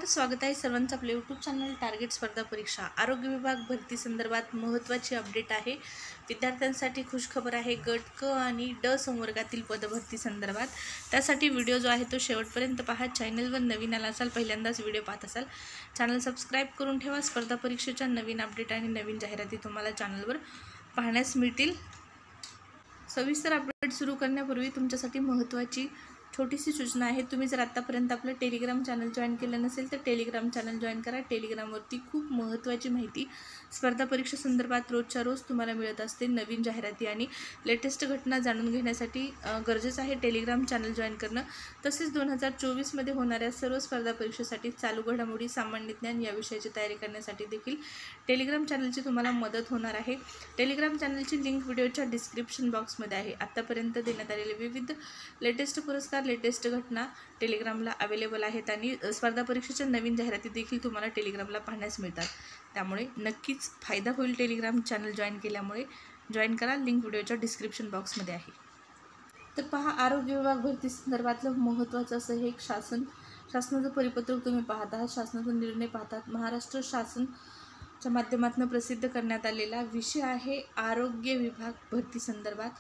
स्वागत आहे सर्वांचं आपल्या यूट्यूब चॅनल टार्गेट स्पर्धा परीक्षा आरोग्य विभाग भरती संदर्भात महत्त्वाची अपडेट आहे। विद्यार्थ्यांसाठी खुशखबर आहे। गट क आणि ड संवर्गातील पदभरती संदर्भात। त्यासाठी व्हिडिओ जो आहे तो शेवटपर्यंत पहा। चॅनलवर नवीन आला असाल, पहिल्यांदाच व्हिडिओ पाहत असाल, चॅनल सबस्क्राइब करून ठेवा। स्पर्धा परीक्षेच्या नवीन अपडेट आणि नवीन जाहिराती तुम्हाला चॅनलवर पाहण्यास मिळतील। सविस्तर अपडेट सुरू करण्यापूर्वी तुमच्यासाठी महत्त्वाची छोटीशी सूचना आहे। तुम्ही जर आतापर्यंत आपलं टेलिग्राम चॅनल जॉईन केलं नसेल तर टेलिग्राम चॅनल जॉईन करा। टेलिग्रामवरती खूप महत्त्वाची माहिती स्पर्धा परीक्षा संदर्भात रोजच्या रोज तुम्हाला मिळत असते। नवीन जाहिराती आणि लेटेस्ट घटना जाणून घेण्यासाठी गरजेचं आहे टेलिग्राम चॅनल जॉईन करणं। तसेच 2024 मध्ये होणाऱ्या सर्व स्पर्धा परीक्षेसाठी चालू घडामोडी, सामान्य ज्ञान या विषयाची तयारी करण्यासाठी देखील टेलिग्राम चॅनलची तुम्हाला मदत होणार आहे। टेलिग्राम चॅनलची लिंक व्हिडिओच्या डिस्क्रिप्शन बॉक्समध्ये आहे। आतापर्यंत देण्यात आलेले विविध लेटेस्ट पुरस्कार, लेटेस्ट घटना टेलिग्रामला अवेलेबल आहेत आणि स्पर्धा परीक्षेच्या नवीन जाहिराती देखील तुम्हाला टेलिग्रामला पाहण्यास मिळतात। त्यामुळे नक्कीच फायदा होईल। टेलिग्राम चॅनल जॉईन केल्यामुळे जॉईन करा, लिंक व्हिडिओच्या डिस्क्रिप्शन बॉक्समध्ये आहे। तर पहा, आरोग्य विभाग भरती संदर्भातलं महत्त्वाचं असं हे एक शासनाचं परिपत्रक तुम्ही पाहत आहात, शासनाचा निर्णय पाहतात। महाराष्ट्र शासनच्या माध्यमातून प्रसिद्ध करण्यात आलेला विषय आहे आरोग्य विभाग भरती संदर्भात।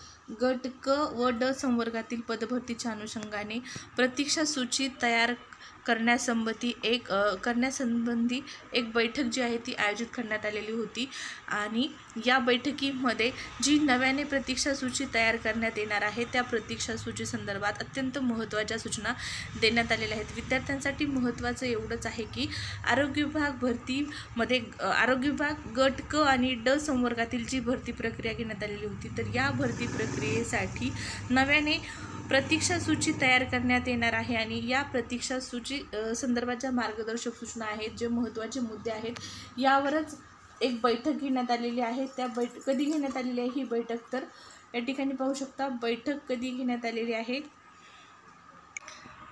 गट क व ड संवर्गातील पदभरतीच्या अनुषंगाने प्रतीक्षा सूची तयार करण्यासंबंधी एक बैठक जी आहे ती आयोजित करण्यात आलेली होती आणि या बैठकीमध्ये जी नव्याने प्रतीक्षा सूची तयार करण्यात येणार आहे त्या प्रतीक्षा सूची संदर्भात अत्यंत महत्त्वाच्या सूचना देण्यात आलेल्या आहेत। विद्यार्थ्यांसाठी महत्त्वाचं एवढंच आहे की आरोग्य विभाग भरतीमध्ये आरोग्य विभाग गट क आणि ड संवर्गातील जी भरती प्रक्रिया घेण्यात आलेली होती, तर या भरती प्रक्रियेसाठी नव्याने प्रतीक्षा सूची तयार करण्यात येणार आहे आणि या प्रतीक्षा सूची संदर्भाच्या मार्गदर्शक सूचना आहेत, जे महत्त्वाचे मुद्दे आहेत, यावरच एक बैठक घेण्यात आलेली आहे। त्या कधी घेण्यात आलेली आहे ही बैठक, तर या ठिकाणी पाहू शकता बैठक कधी घेण्यात आलेली आहे।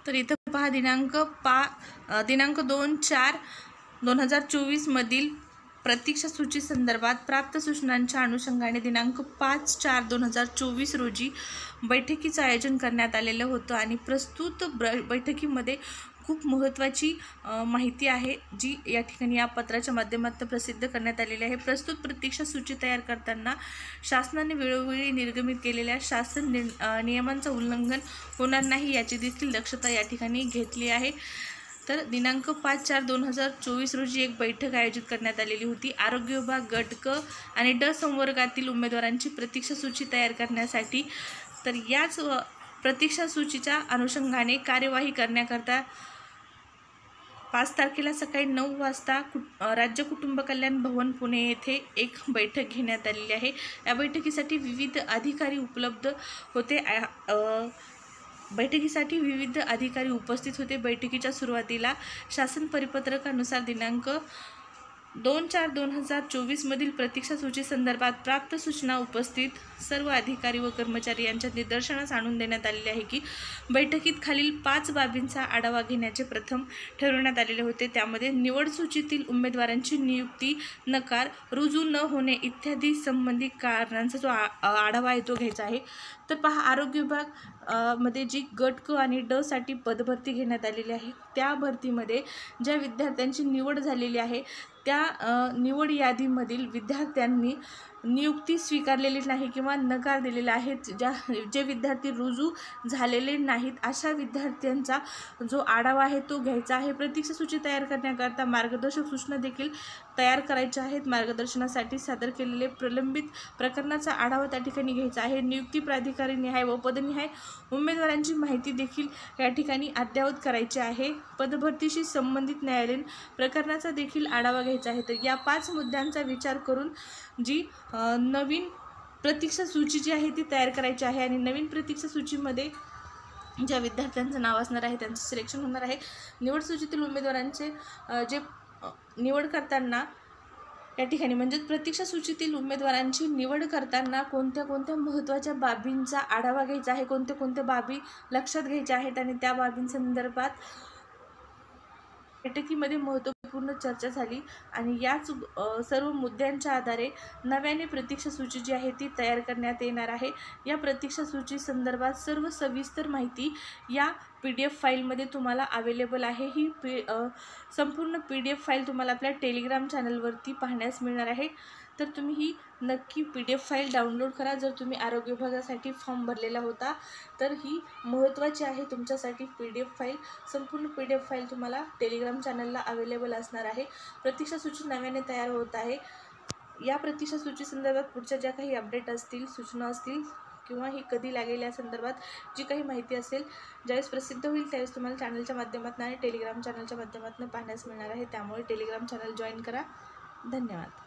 तर इथं पहा, दिनांक 2/4/2024 मधील प्रतीक्षा सूची संदर्भात प्राप्त सूचनांच्या अनुषंगाने दिनांक 5/4/2024 रोजी बैठकीचं आयोजन करण्यात आलेलं होतं आणि प्रस्तुत बैठकीमध्ये खूप महत्त्वाची माहिती आहे जी या ठिकाणी या पत्राच्या माध्यमातून प्रसिद्ध करण्यात आलेली आहे। प्रस्तुत प्रतीक्षा सूची तयार करताना शासनाने वेळोवेळी निर्गमित केलेल्या शासन नियमांचं उल्लंघन होणार नाही याची देखील दक्षता या ठिकाणी घेतली आहे। तर दिनांक 5/4/2024 रोजी एक बैठक आयोजित करण्यात आलेली होती। आरोग्य विभाग गट क आणि ड संवर्गातील उमेदवारांची प्रतीक्षा सूची तयार करण्यासाठी, तर याच प्रतीक्षा सूचीच्या अनुषंगाने कार्यवाही करण्याकरता 5 तारखेला सकाळी 9 वाजता राज्य कुटुंब कल्याण भवन पुणे येथे एक बैठक घेण्यात आलेली आहे। या बैठकीसाठी विविध अधिकारी उपलब्ध होते। बैठकीसाठी विविध अधिकारी उपस्थित होते। बैठकीच्या सुरुवातीला शासन परिपत्रकानुसार दिनांक 2/4/2024 मधील प्रतीक्षा सूची संदर्भात प्राप्त सूचना उपस्थित सर्व अधिकारी व कर्मचारी यांच्या निदर्शनास आणून देण्यात आलेले आहे की बैठकीत खालील 5 बाबींचा आढावा घेण्याचे प्रथम ठरवण्यात आलेले होते। त्यामध्ये निवड सूचीतील उमेदवारांची नियुक्ती, नकार, रुजू न होणे इत्यादी संबंधित कारणांचा जो आढावा आहे तो घ्यायचा आहे। तर पहा, आरोग्य विभाग मध्ये जी गट क आणि ड साठी पदभरती घेण्यात आलेली आहे, त्या भरतीमध्ये ज्या विद्यार्थ्यांची निवड झालेली आहे त्या निवड यादीमधील विद्यार्थ्यांनी नियुक्ती स्वीकारलेली नाही किंवा नकार दिलेला आहे, जे विद्यार्थी रुजू झालेले नाहीत अशा विद्यार्थ्यांचा जो आढावा आहे तो घ्यायचा आहे। प्रतीक्षा सूची तयार करण्याकरता मार्गदर्शक सूचना देखील तयार करायच्या आहेत। मार्गदर्शनासाठी सादर केलेले प्रलंबित प्रकरणाचा आढावा त्या ठिकाणी घ्यायचा आहे। नियुक्ती प्राधिकारी निहाय व पदनिहाय उमेदवारांची माहिती देखील या ठिकाणी अद्ययावत करायची आहे। पदभरतीशी संबंधित न्यायालयीन प्रकरणाचा देखील आढावा घ्यायचा आहे। तर या 5 मुद्द्यांचा विचार करून जी नवीन प्रतीक्षा सूची जी आहे ती तयार करायची आहे आणि नवीन प्रतीक्षा सूचीमध्ये ज्या विद्यार्थ्यांचं नाव असणार आहे त्यांचं सिलेक्शन होणार आहे। निवड सूचीतील उमेदवारांचे जे निवड करताना या ठिकाणी म्हणजे प्रतीक्षा सूचीतील उमेदवारांची निवड करताना कोणत्या कोणत्या महत्त्वाच्या बाबींचा आढावा घ्यायचा आहे, कोणत्या कोणत्या बाबी लक्षात घ्यायच्या आहेत आणि त्या बाबींसंदर्भात बैठकीमध्ये महत्त्वपूर्ण पूर्ण चर्चा झाली आणि याच सर्व मुद्द्यांच्या आधारे नव्याने प्रतीक्षा सूची जी आहे ती तयार करण्यात येणार आहे। या प्रतीक्षा सूची संदर्भात सर्व सविस्तर माहिती या PDF फाईलमध्ये तुम्हाला अवेलेबल आहे। ही संपूर्ण PDF फाईल तुम्हाला आपल्या टेलिग्राम चॅनलवरती पाहण्यास मिळणार आहे। तर तुम्ही ही नक्की PDF फाईल डाउनलोड करा। जर तुम्ही आरोग्य विभागासाठी फॉर्म भरलेला होता तर ही महत्त्वाची आहे तुमच्यासाठी PDF फाईल। संपूर्ण PDF फाईल तुम्हाला टेलिग्राम चॅनलला अवेलेबल असणार आहे। प्रतीक्षा सूची नव्याने तयार होत आहे। या प्रतीक्षा सूची संदर्भात पुढच्या ज्या काही अपडेट असतील, सूचना असतील किंवा ही कधी लागेल या संदर्भात जी काही माहिती असेल, ज्यावेळेस प्रसिद्ध होईल त्यावेळेस तुम्हाला चॅनलच्या माध्यमातून आणि टेलिग्राम चॅनलच्या माध्यमातून पाहण्यास मिळणार आहे। त्यामुळे टेलिग्राम चॅनल जॉईन करा। धन्यवाद।